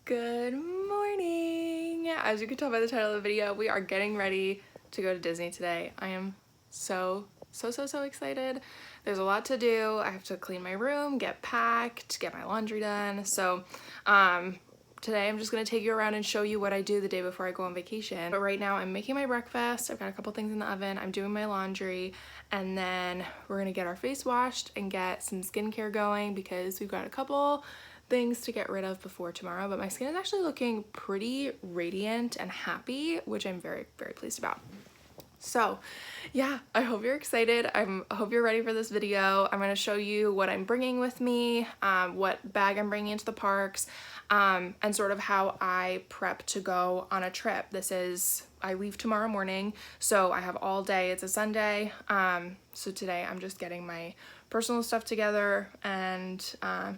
Good morning! As you can tell by the title of the video, we are getting ready to go to Disney today. I am so excited. There's a lot to do. I have to clean my room, get packed, get my laundry done. So today I'm just gonna take you around and show you what I do the day before I go on vacation. But right now I'm making my breakfast. I've got a couple things in the oven. I'm doing my laundry, and then we're gonna get our face washed and get some skincare going because we've got a couple things to get rid of before tomorrow, but my skin is actually looking pretty radiant and happy, which I'm very pleased about. So yeah, I hope you're excited. I hope you're ready for this video. I'm going to show you what I'm bringing with me, what bag I'm bringing into the parks, and sort of how I prep to go on a trip. I leave tomorrow morning, so I have all day. It's a Sunday, so today I'm just getting my personal stuff together and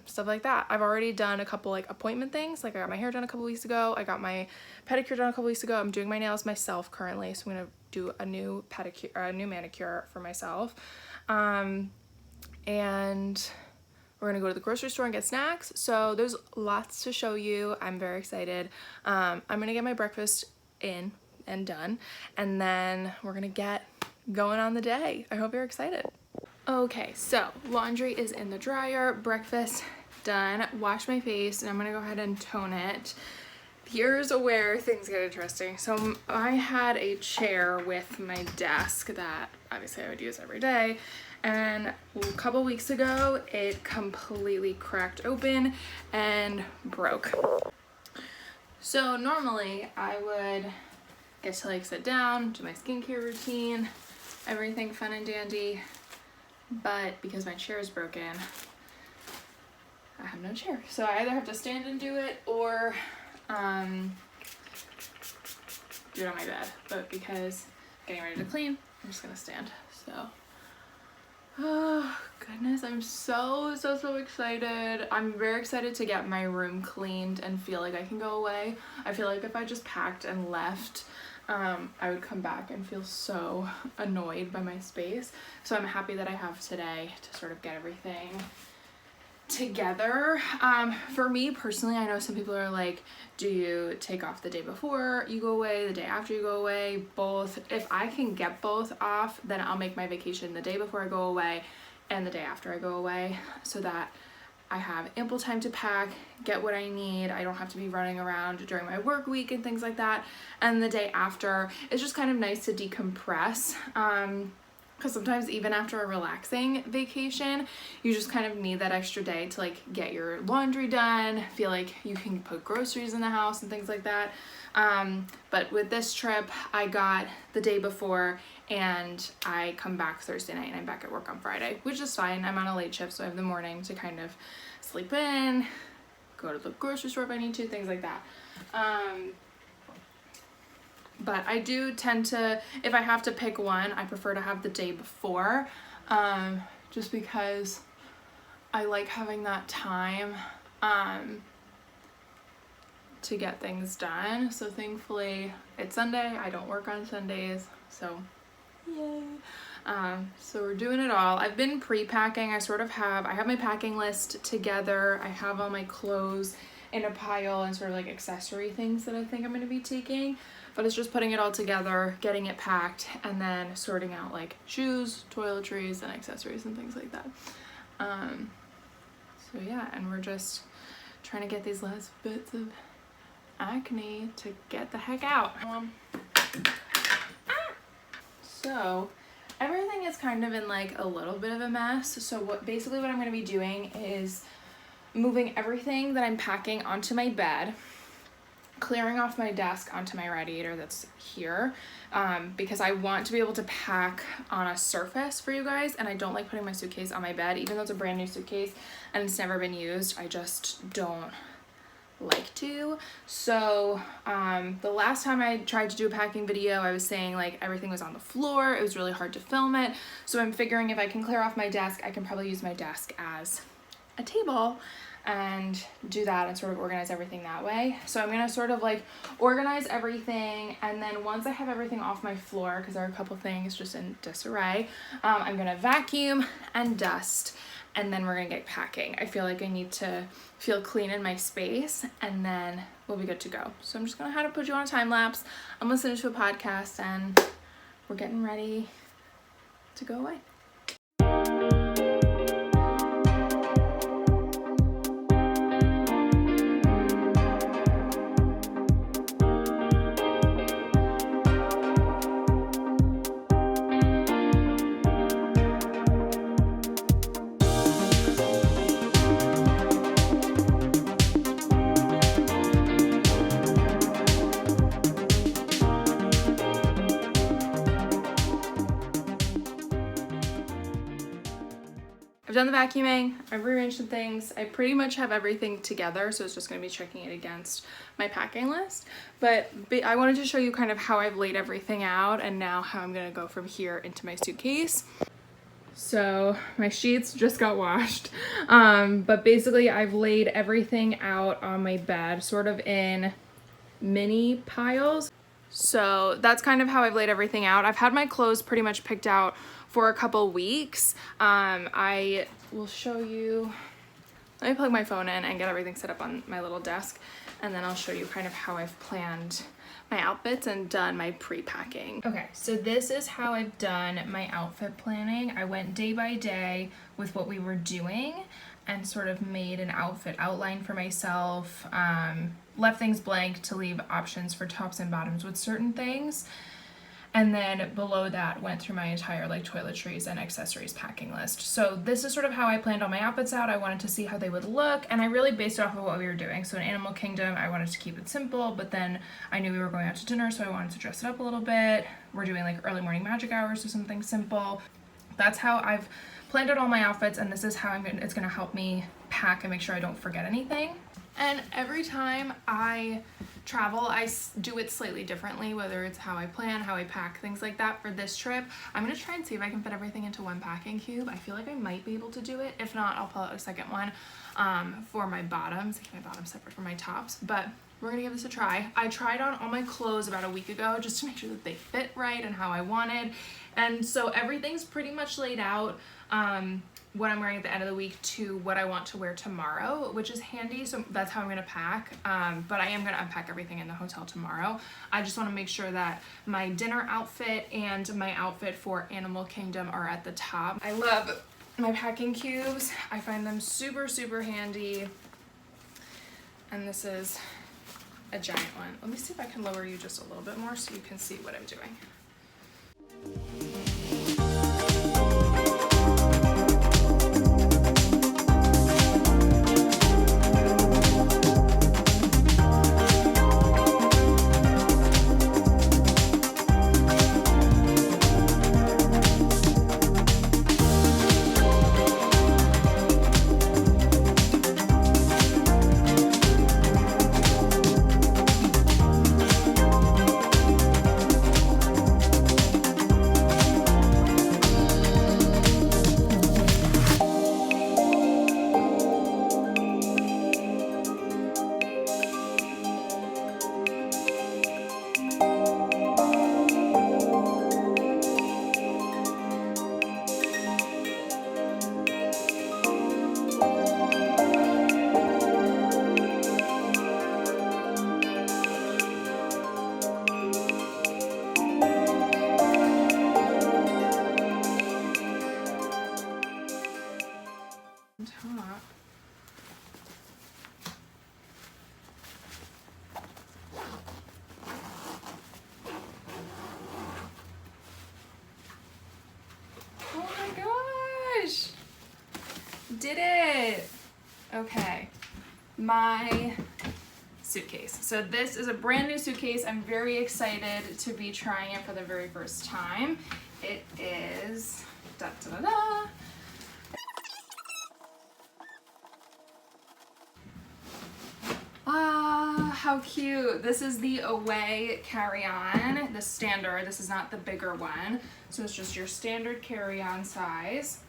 stuff like that. I've already done a couple like appointment things. Like I got my hair done a couple weeks ago. I got my pedicure done a couple weeks ago. I'm doing my nails myself currently, so I'm gonna do a new pedicure, a new manicure for myself. And we're gonna go to the grocery store and get snacks. So there's lots to show you. I'm very excited. I'm gonna get my breakfast in and done, and then we're gonna get going on the day. I hope you're excited. Okay, so laundry is in the dryer, breakfast done, wash my face, and I'm gonna go ahead and tone it. Here's where things get interesting. So I had a chair with my desk that obviously I would use every day, and a couple weeks ago it completely cracked open and broke. So normally I would get to like sit down, do my skincare routine, everything fun and dandy. But because my chair is broken, I have no chair. So I either have to stand and do it or do it on my bed. But because I'm getting ready to clean, I'm just gonna stand. So, oh goodness, I'm so excited. I'm very excited to get my room cleaned and feel like I can go away. I feel like if I just packed and left, I would come back and feel so annoyed by my space. So I'm happy that I have today to sort of get everything together. For me personally, I know some people are like, do you take off the day before you go away, the day after you go away, both? If I can get both off, then I'll make my vacation the day before I go away and the day after I go away, so that I have ample time to pack, get what I need. I don't have to be running around during my work week and things like that. And the day after, it's just kind of nice to decompress. Because sometimes even after a relaxing vacation, you just kind of need that extra day to like get your laundry done, feel like you can put groceries in the house and things like that. But with this trip, I got the day before and I come back Thursday night and I'm back at work on Friday, which is fine. I'm on a late shift, so I have the morning to kind of sleep in, go to the grocery store if I need to, things like that. But I do tend to, if I have to pick one, I prefer to have the day before, just because I like having that time to get things done. So thankfully it's Sunday, I don't work on Sundays, so yay. So we're doing it all. I've been pre-packing. I have my packing list together. I have all my clothes in a pile and sort of like accessory things that I think I'm going to be taking, but it's just putting it all together, getting it packed, and then sorting out like shoes, toiletries, and accessories and things like that. So yeah, and we're just trying to get these last bits of acne to get the heck out. So everything is kind of in like a little bit of a mess. So what I'm going to be doing is moving everything that I'm packing onto my bed, clearing off my desk onto my radiator that's here, because I want to be able to pack on a surface for you guys, and I don't like putting my suitcase on my bed, even though it's a brand new suitcase and it's never been used. I just don't like to. So the last time I tried to do a packing video, I was saying like everything was on the floor. It was really hard to film it. So I'm figuring if I can clear off my desk, I can probably use my desk as a table and do that and sort of organize everything that way. So I'm gonna sort of like organize everything, and then once I have everything off my floor, because there are a couple things just in disarray, I'm gonna vacuum and dust and then we're gonna get packing. I feel like I need to feel clean in my space, and then we'll be good to go. So I'm just gonna have to put you on a time lapse. I'm listening to a podcast, and we're getting ready to go away. I've done the vacuuming, I've rearranged some things. I pretty much have everything together, so it's just gonna be checking it against my packing list. But I wanted to show you kind of how I've laid everything out and now how I'm gonna go from here into my suitcase. So my sheets just got washed, but basically I've laid everything out on my bed sort of in mini piles. So that's kind of how I've laid everything out. I've had my clothes pretty much picked out for a couple weeks. I will show you, let me plug my phone in and get everything set up on my little desk, and then I'll show you kind of how I've planned my outfits and done my pre-packing. Okay, so this is how I've done my outfit planning. I went day by day with what we were doing and sort of made an outfit outline for myself, left things blank to leave options for tops and bottoms with certain things. And then below that went through my entire like toiletries and accessories packing list. So this is sort of how I planned all my outfits out. I wanted to see how they would look, and I really based it off of what we were doing. So in Animal Kingdom, I wanted to keep it simple, but then I knew we were going out to dinner, so I wanted to dress it up a little bit. We're doing like early morning magic hours, so something simple. That's how I've planned out all my outfits, and this is how it's gonna help me pack and make sure I don't forget anything. And every time I travel, I do it slightly differently, whether it's how I plan, how I pack, things like that. For this trip, I'm gonna try and see if I can fit everything into one packing cube. I feel like I might be able to do it. If not, I'll pull out a second one for my bottoms, keep my bottoms separate from my tops, but we're gonna give this a try. I tried on all my clothes about a week ago just to make sure that they fit right and how I wanted. And so everything's pretty much laid out. What I'm wearing at the end of the week to what I want to wear tomorrow, which is handy. So that's how I'm gonna pack. But I am gonna unpack everything in the hotel tomorrow. I just wanna make sure that my dinner outfit and my outfit for Animal Kingdom are at the top. I love my packing cubes. I find them super, super handy. And this is a giant one. Let me see if I can lower you just a little bit more so you can see what I'm doing. Top. Oh my gosh! Did it! Okay, my suitcase. So this is a brand new suitcase. I'm very excited to be trying it for the very first time. It is da da da da. How cute. This is the Away Carryon, the standard. This is not the bigger one. So it's just your standard carry-on size.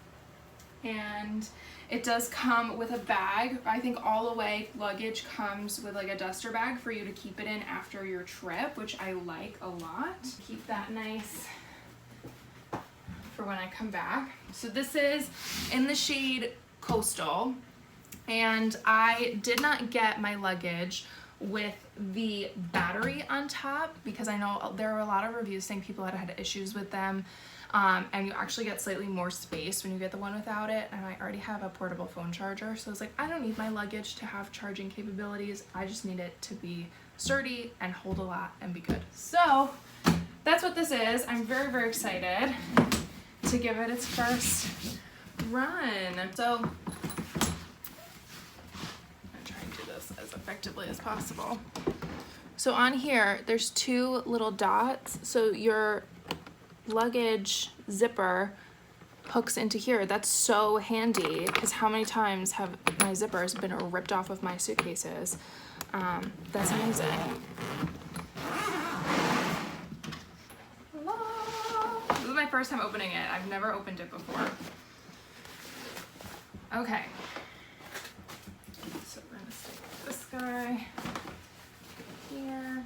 And it does come with a bag. I think all Away luggage comes with like a duster bag for you to keep it in after your trip, which I like a lot. Keep that nice for when I come back. So this is in the shade Coastal, and I did not get my luggage with the battery on top because I know there are a lot of reviews saying people had issues with them, and you actually get slightly more space when you get the one without it, and I already have a portable phone charger, so I was like, I don't need my luggage to have charging capabilities, I just need it to be sturdy and hold a lot and be good. So that's what this is. I'm very, very excited to give it its first run. So as effectively as possible. So on here, there's two little dots. So your luggage zipper hooks into here. That's so handy because how many times have my zippers been ripped off of my suitcases? That's amazing. This is my first time opening it. I've never opened it before. Okay. So we're gonna stick this guy here.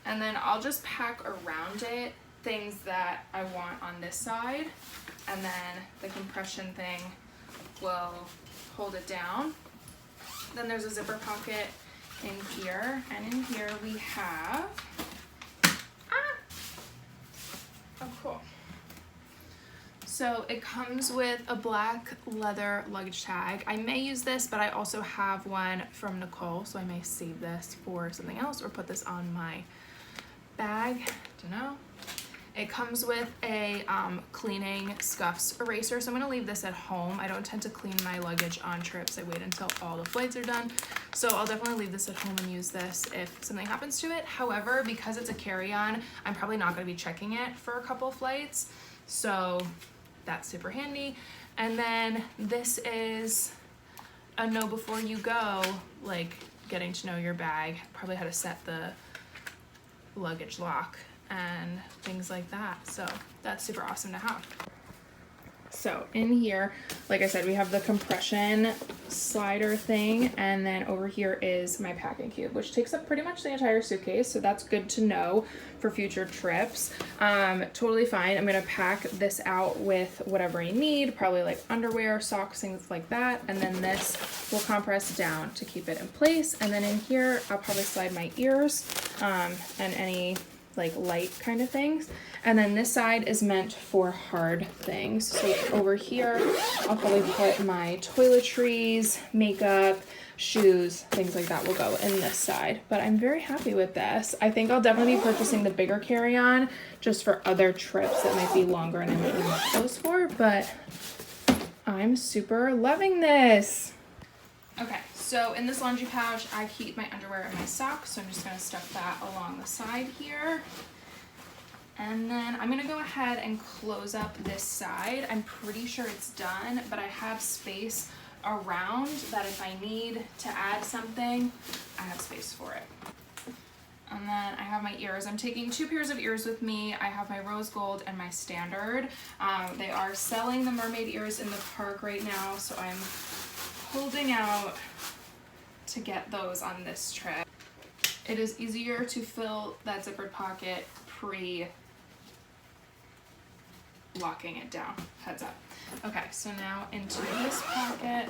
And then I'll just pack around it things that I want on this side, and then the compression thing will hold it down. Then there's a zipper pocket in here, and in here we have, oh cool. So it comes with a black leather luggage tag. I may use this, but I also have one from Nicole, so I may save this for something else or put this on my bag, don't know. It comes with a cleaning scuffs eraser, so I'm gonna leave this at home. I don't tend to clean my luggage on trips. I wait until all the flights are done. So I'll definitely leave this at home and use this if something happens to it. However, because it's a carry-on, I'm probably not gonna be checking it for a couple flights. So that's super handy. And then this is a know before you go, like getting to know your bag, probably how to set the luggage lock and things like that. So that's super awesome to have. So in here, like I said, we have the compression slider thing, and then over here is my packing cube, which takes up pretty much the entire suitcase, so that's good to know for future trips. Totally fine. I'm gonna pack this out with whatever I need, probably like underwear, socks, things like that, and then this will compress down to keep it in place. And then in here, I'll probably slide my ears and any like light kind of things. And then this side is meant for hard things. So over here, I'll probably put my toiletries, makeup, shoes, things like that will go in this side. But I'm very happy with this. I think I'll definitely be purchasing the bigger carry-on just for other trips that might be longer and I might need those for, but I'm super loving this. Okay, so in this laundry pouch, I keep my underwear and my socks, so I'm just gonna stuff that along the side here. And then I'm gonna go ahead and close up this side. I'm pretty sure it's done, but I have space around that if I need to add something, I have space for it. And then I have my ears. I'm taking 2 pairs of ears with me. I have my rose gold and my standard. They are selling the mermaid ears in the park right now, so I'm holding out to get those on this trip. It is easier to fill that zippered pocket pre-locking it down, heads up. Okay, so now into this pocket.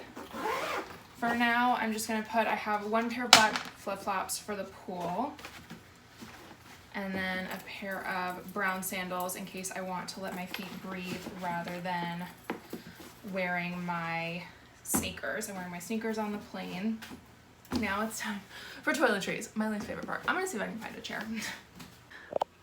For now, I'm just gonna put, I have 1 pair of black flip-flops for the pool, and then a pair of brown sandals in case I want to let my feet breathe rather than wearing my sneakers. I'm wearing my sneakers on the plane. Now it's time for toiletries, my least favorite part. I'm gonna see if I can find a chair.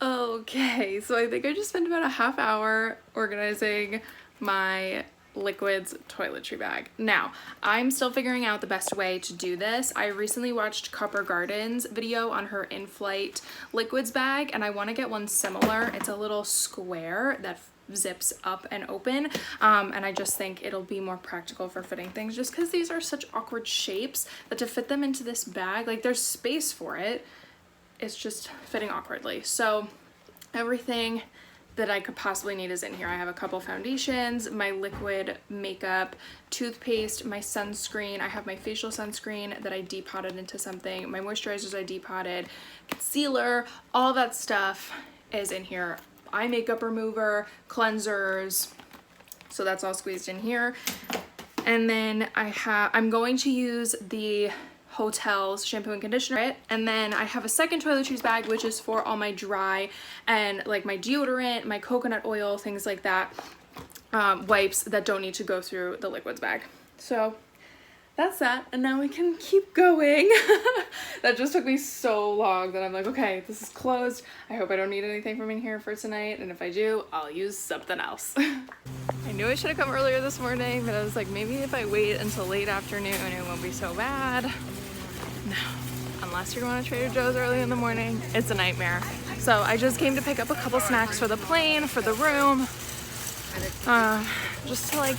Okay, so I think I just spent about a half hour organizing my liquids toiletry bag. Now, I'm still figuring out the best way to do this. I recently watched Copper Garden's video on her in-flight liquids bag, and I want to get one similar. It's a little square that zips up and open, and I just think it'll be more practical for fitting things, just because these are such awkward shapes that to fit them into this bag, like there's space for it, it's just fitting awkwardly. So everything that I could possibly need is in here. I have a couple foundations, my liquid makeup, toothpaste, my sunscreen. I have my facial sunscreen that I depotted into something, my moisturizers I depotted, concealer, all that stuff is in here. Eye makeup remover, cleansers, so that's all squeezed in here. And then I'm going to use the Hotel's shampoo and conditioner, and then I have a second toiletries bag, which is for all my dry and like my deodorant, my coconut oil, things like that, wipes that don't need to go through the liquids bag. So that's that, and now we can keep going. That just took me so long that I'm like, okay, this is closed. I hope I don't need anything from in here for tonight, and if I do, I'll use something else. I knew I should have come earlier this morning, but I was like, maybe if I wait until late afternoon, it won't be so bad. No, unless you're going to Trader Joe's early in the morning, it's a nightmare. So I just came to pick up a couple snacks for the plane, for the room, just to like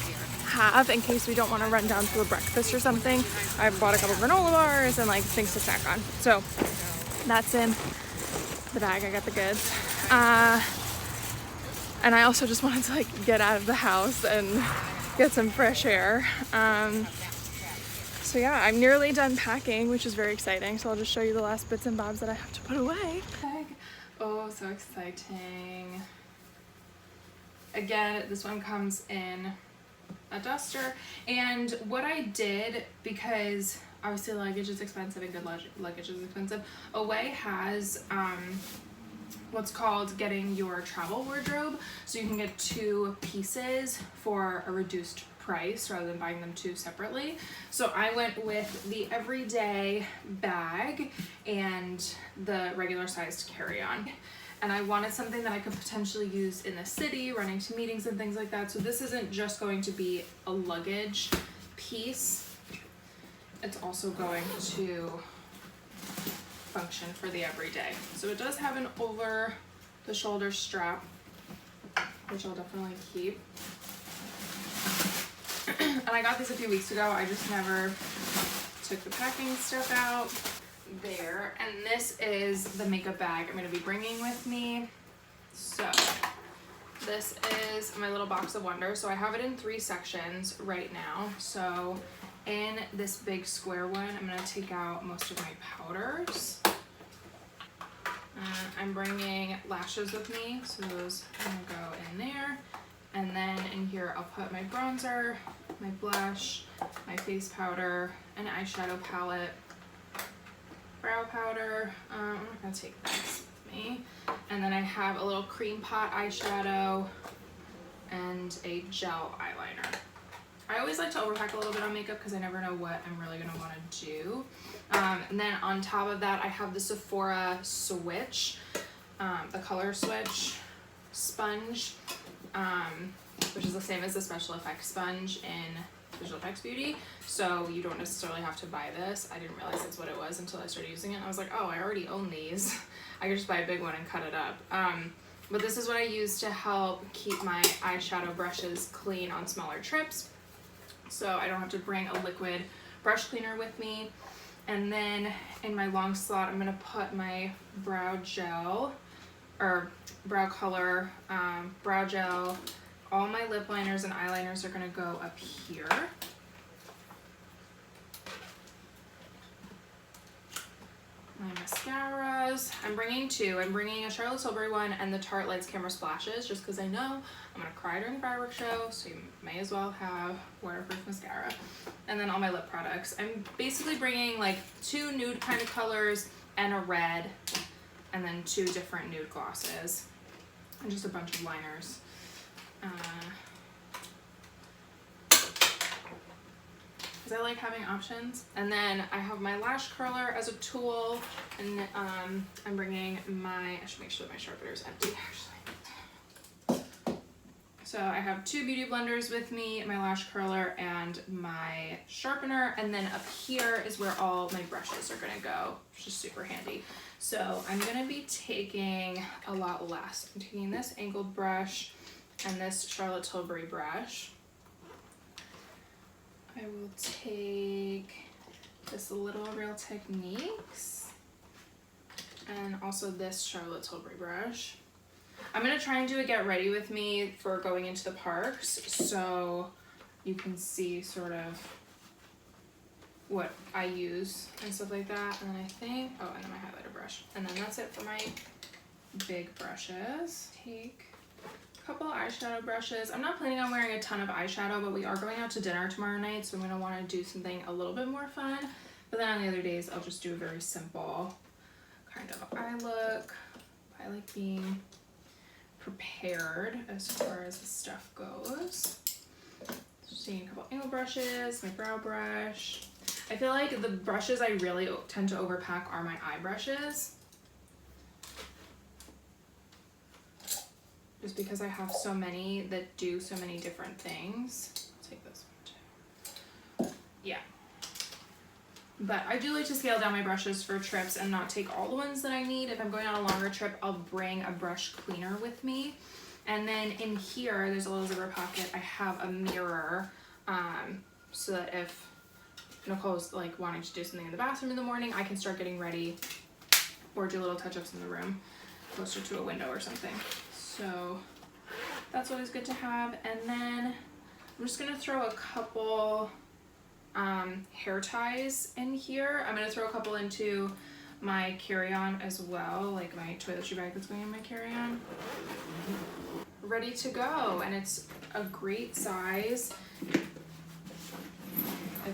have in case we don't want to run down to a breakfast or something. I bought a couple granola bars and like things to snack on. So that's in the bag. I got the goods. And I also just wanted to like get out of the house and get some fresh air. So yeah, I'm nearly done packing, which is very exciting. So I'll just show you the last bits and bobs that I have to put away. Oh, so exciting. Again, this one comes in a duster, and what I did, because obviously luggage is expensive and good luggage is expensive, Away has what's called getting your travel wardrobe, so you can get 2 pieces for a reduced price rather than buying them 2 separately. So I went with the everyday bag and the regular sized carry-on. And I wanted something that I could potentially use in the city, running to meetings and things like that. So this isn't just going to be a luggage piece. It's also going to function for the everyday. So it does have an over the shoulder strap, which I'll definitely keep. And I got these a few weeks ago. I just never took the packing stuff out. There, and this is the makeup bag I'm going to be bringing with me. So this is my little box of wonders. So I have it in 3 sections right now. So in this big square one, I'm going to take out most of my powders. I'm bringing lashes with me, so those are going to go in there. And then in here I'll put my bronzer, my blush, my face powder, an eyeshadow palette, brow powder. I'm not gonna take this with me. And then I have a little cream pot eyeshadow and a gel eyeliner. I always like to overpack a little bit on makeup because I never know what I'm really gonna want to do. And then on top of that, I have the Sephora Switch, the color switch sponge, which is the same as the special effects sponge in Visual Effects Beauty, so you don't necessarily have to buy this. I didn't realize that's what it was until I started using it. I was like, oh, I already own these. I could just buy a big one and cut it up. But this is what I use to help keep my eyeshadow brushes clean on smaller trips, so I don't have to bring a liquid brush cleaner with me. And then in my long slot, I'm gonna put my brow gel, or brow color, brow gel. All my lip liners and eyeliners are gonna go up here. My mascaras, I'm bringing 2. I'm bringing a Charlotte Tilbury one and the Tarte Lights Camera Splashes, just because I know I'm gonna cry during the fireworks show, so you may as well have waterproof mascara. And then all my lip products. I'm basically bringing like 2 nude kind of colors and a red, and then 2 different nude glosses, and just a bunch of liners. Because I like having options. And then I have my lash curler as a tool, and I'm bringing my, I should make sure that my sharpener is empty actually. So I have 2 beauty blenders with me, my lash curler and my sharpener, and then up here is where all my brushes are gonna go, which is super handy. So I'm gonna be taking a lot less. I'm taking this angled brush and this Charlotte Tilbury brush. I will take this Little Real Techniques and also this Charlotte Tilbury brush. I'm gonna try and do a get ready with me for going into the parks, so you can see sort of what I use and stuff like that. And then I think, oh, and then my highlighter brush. And then that's it for my big brushes. Take couple eyeshadow brushes. I'm not planning on wearing a ton of eyeshadow, but we are going out to dinner tomorrow night, so I'm going to want to do something a little bit more fun. But then on the other days, I'll just do a very simple kind of eye look. I like being prepared as far as the stuff goes. Just taking a couple angle brushes, my brow brush. I feel like the brushes I really tend to overpack are my eye brushes. Just because I have so many that do so many different things. I'll take this one too. Yeah. But I do like to scale down my brushes for trips and not take all the ones that I need. If I'm going on a longer trip, I'll bring a brush cleaner with me. And then in here, there's a little zipper pocket. I have a mirror so that if Nicole's like wanting to do something in the bathroom in the morning, I can start getting ready or do little touch-ups in the room closer to a window or something. So that's always good to have. And then I'm just gonna throw a couple hair ties in here. I'm gonna throw a couple into my carry-on as well, like my toiletry bag that's going in my carry-on. Ready to go, and it's a great size. It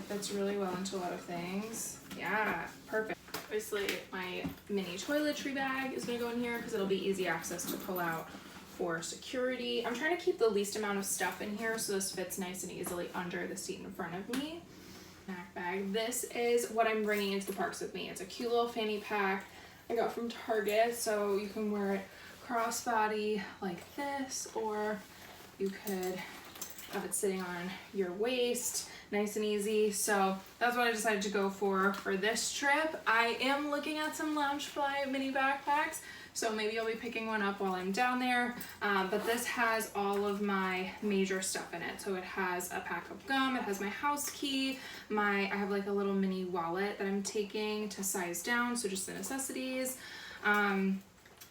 fits really well into a lot of things. Yeah, perfect. Obviously, my mini toiletry bag is gonna go in here because it'll be easy access to pull out for security. I'm trying to keep the least amount of stuff in here so this fits nice and easily under the seat in front of me. Snack bag. This is what I'm bringing into the parks with me. It's a cute little fanny pack I got from Target, so you can wear it crossbody like this, or you could have it sitting on your waist, nice and easy. So that's what I decided to go for this trip. I am looking at some Loungefly mini backpacks, so maybe I'll be picking one up while I'm down there. But this has all of my major stuff in it. So it has a pack of gum, it has my house key, I have like a little mini wallet that I'm taking to size down, so just the necessities. And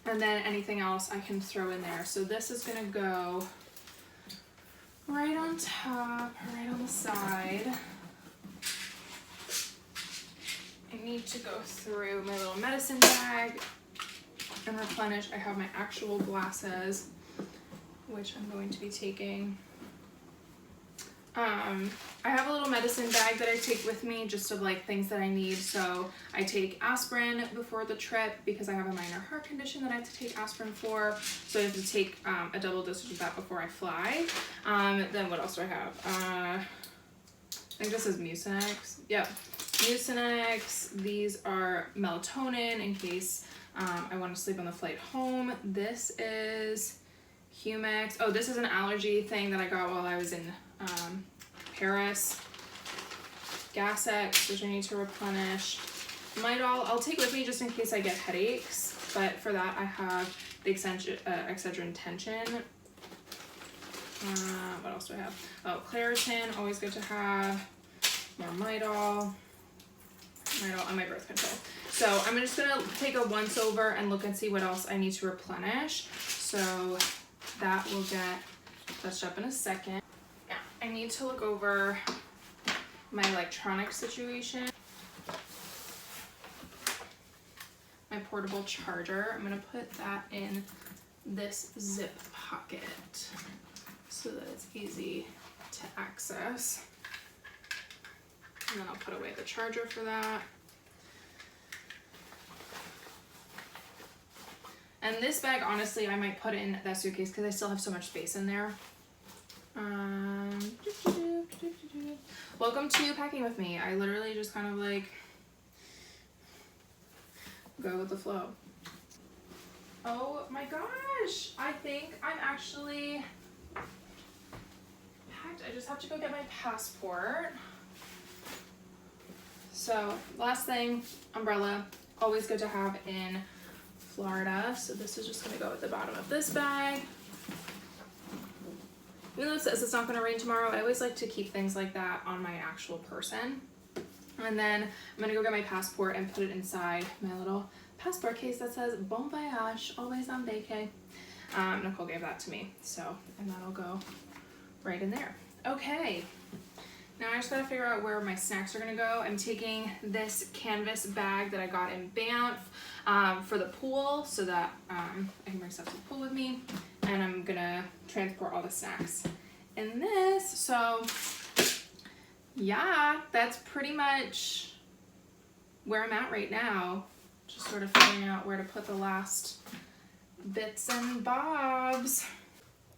then anything else I can throw in there. So this is gonna go right on top, right on the side. I need to go through my little medicine bag and replenish. I have my actual glasses, which I'm going to be taking. I have a little medicine bag that I take with me just of like things that I need. So I take aspirin before the trip because I have a minor heart condition that I have to take aspirin for. So I have to take a double dosage of that before I fly. Then what else do I have? I think this is Mucinex. Yep, Mucinex. These are melatonin in case I want to sleep on the flight home. This is Humex. Oh, this is an allergy thing that I got while I was in Paris. Gas-X, which I need to replenish. Midol, I'll take with me just in case I get headaches, but for that I have the Excedrin tension. What else do I have? Oh, Claritin, always good to have. More Midol, and my birth control. So I'm just gonna take a once over and look and see what else I need to replenish. So that will get touched up in a second. Yeah, I need to look over my electronic situation. My portable charger, I'm gonna put that in this zip pocket so that it's easy to access. And then I'll put away the charger for that. And this bag, honestly, I might put in that suitcase because I still have so much space in there. Welcome to packing with me. I literally just kind of like go with the flow. Oh my gosh, I think I'm actually packed. I just have to go get my passport. So last thing, umbrella, always good to have in Florida. So this is just gonna go at the bottom of this bag. Even though it says it's not gonna rain tomorrow, I always like to keep things like that on my actual person. And then I'm gonna go get my passport and put it inside my little passport case that says Bon Voyage, always on vacay. Nicole gave that to me, so, and that'll go right in there. Okay, Now I just gotta figure out where my snacks are gonna go. I'm taking this canvas bag that I got in Banff for the pool so that I can bring stuff to the pool with me, and I'm gonna transport all the snacks in this. So yeah, that's pretty much where I'm at right now. Just sort of figuring out where to put the last bits and bobs.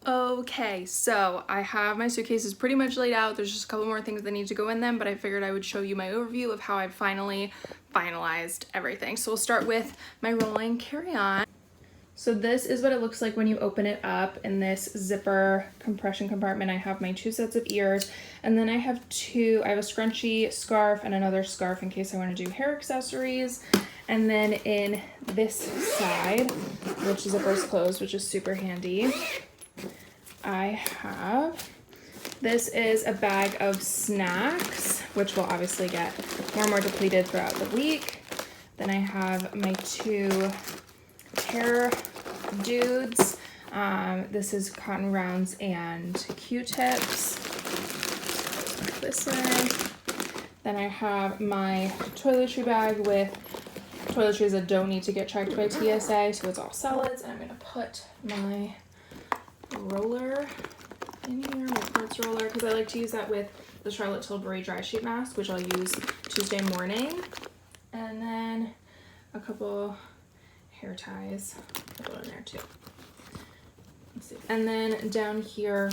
Okay, so I have my suitcases pretty much laid out. There's just a couple more things that need to go in them, but I figured I would show you my overview of how I've finally finalized everything. So we'll start with my rolling carry-on. So this is what it looks like when you open it up. In this zipper compression compartment, I have my 2 sets of ears, and then I have a scrunchie, scarf, and another scarf in case I want to do hair accessories. And then in this side, which zipper's closed, which is super handy, I have, this is a bag of snacks, which will obviously get more and more depleted throughout the week. Then I have my 2 hair dudes. This is cotton rounds and Q-tips. This way. Then I have my toiletry bag with toiletries that don't need to get checked by TSA, so it's all solids. And I'm gonna put my roller in here, my sports roller, because I like to use that with the Charlotte Tilbury dry sheet mask, which I'll use Tuesday morning. And then a couple hair ties, put in there too. Let's see. And then down here,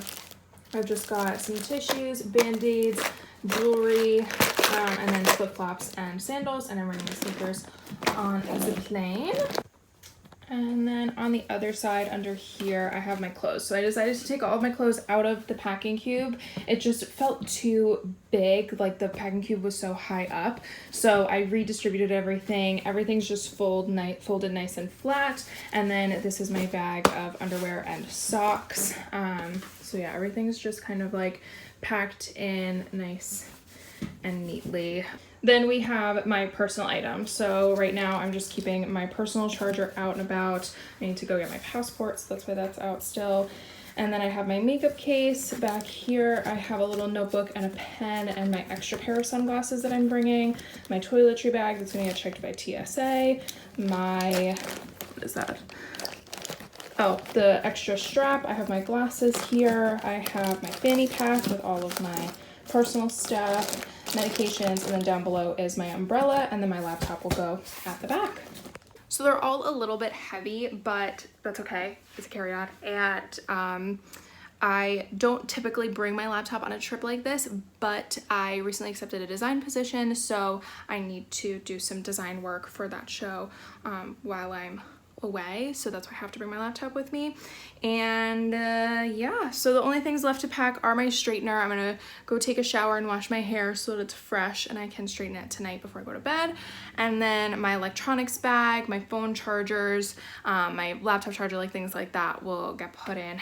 I've just got some tissues, band-aids, jewelry, and then flip-flops and sandals, and I'm wearing my sneakers on the plane. And then on the other side under here, I have my clothes. So I decided to take all of my clothes out of the packing cube. It just felt too big, like the packing cube was so high up. So I redistributed everything. Everything's just folded nice and flat. And then this is my bag of underwear and socks. So yeah, everything's just kind of like packed in nice and neatly. Then we have my personal items. So right now I'm just keeping my personal charger out and about. I need to go get my passport, so that's why that's out still. And then I have my makeup case back here. I have a little notebook and a pen and my extra pair of sunglasses that I'm bringing. My toiletry bag that's gonna get checked by TSA. My, what is that? Oh, the extra strap. I have my glasses here. I have my fanny pack with all of my personal stuff, medications, and then down below is my umbrella, and then my laptop will go at the back. So they're all a little bit heavy, but that's okay. It's a carry-on. And I don't typically bring my laptop on a trip like this, but I recently accepted a design position, so I need to do some design work for that show while I'm away, so that's why I have to bring my laptop with me. And yeah, so the only things left to pack are my straightener. I'm gonna go take a shower and wash my hair so that it's fresh and I can straighten it tonight before I go to bed. And then my electronics bag, my phone chargers, my laptop charger, like things like that will get put in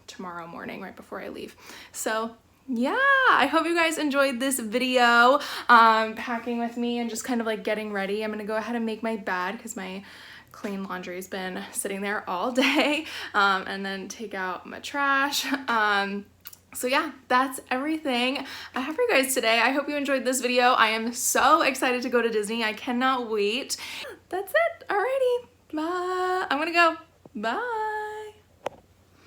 tomorrow morning right before I leave. So yeah, I hope you guys enjoyed this video packing with me and just kind of like getting ready. I'm gonna go ahead and make my bed because my clean laundry has been sitting there all day, and then take out my trash. So yeah, that's everything I have for you guys today. I hope you enjoyed this video. I am so excited to go to Disney. I cannot wait. That's it. Alrighty. Bye. I'm gonna go. Bye.